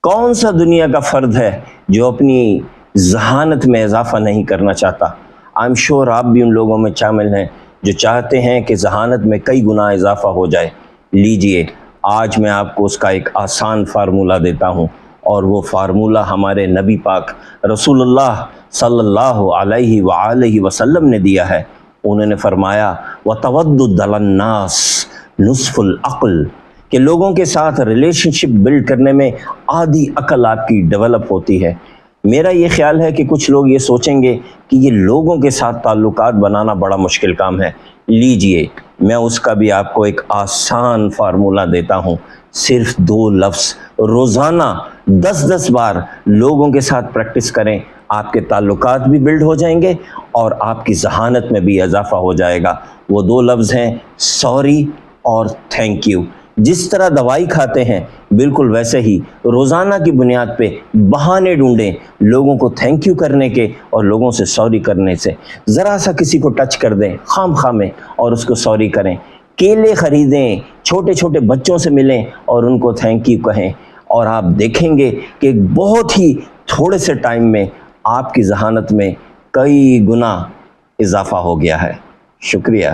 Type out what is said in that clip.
کون سا دنیا کا فرد ہے جو اپنی ذہانت میں اضافہ نہیں کرنا چاہتا؟ آئی ایم شیور آپ بھی ان لوگوں میں شامل ہیں جو چاہتے ہیں کہ ذہانت میں کئی گنا اضافہ ہو جائے۔ لیجئے آج میں آپ کو اس کا ایک آسان فارمولہ دیتا ہوں، اور وہ فارمولہ ہمارے نبی پاک رسول اللہ صلی اللہ علیہ وآلہ وسلم نے دیا ہے۔ انہوں نے فرمایا وَتَوَدُّدَ النَّاسِ نصف العقل، کہ لوگوں کے ساتھ ریلیشن شپ بلڈ کرنے میں آدھی عقل آپ کی ڈیولپ ہوتی ہے۔ میرا یہ خیال ہے کہ کچھ لوگ یہ سوچیں گے کہ یہ لوگوں کے ساتھ تعلقات بنانا بڑا مشکل کام ہے۔ لیجئے میں اس کا بھی آپ کو ایک آسان فارمولہ دیتا ہوں۔ صرف 2 لفظ روزانہ 10 بار لوگوں کے ساتھ پریکٹس کریں، آپ کے تعلقات بھی بلڈ ہو جائیں گے اور آپ کی ذہانت میں بھی اضافہ ہو جائے گا۔ وہ 2 لفظ ہیں سوری اور تھینک یو۔ جس طرح دوائی کھاتے ہیں بالکل ویسے ہی روزانہ کی بنیاد پہ بہانے ڈھونڈیں لوگوں کو تھینک یو کرنے کے اور لوگوں سے سوری کرنے سے۔ ذرا سا کسی کو ٹچ کر دیں خام خواہ میں اور اس کو سوری کریں۔ کیلے خریدیں، چھوٹے چھوٹے بچوں سے ملیں اور ان کو تھینک یو کہیں، اور آپ دیکھیں گے کہ بہت ہی تھوڑے سے ٹائم میں آپ کی ذہانت میں کئی گنا اضافہ ہو گیا ہے۔ شکریہ۔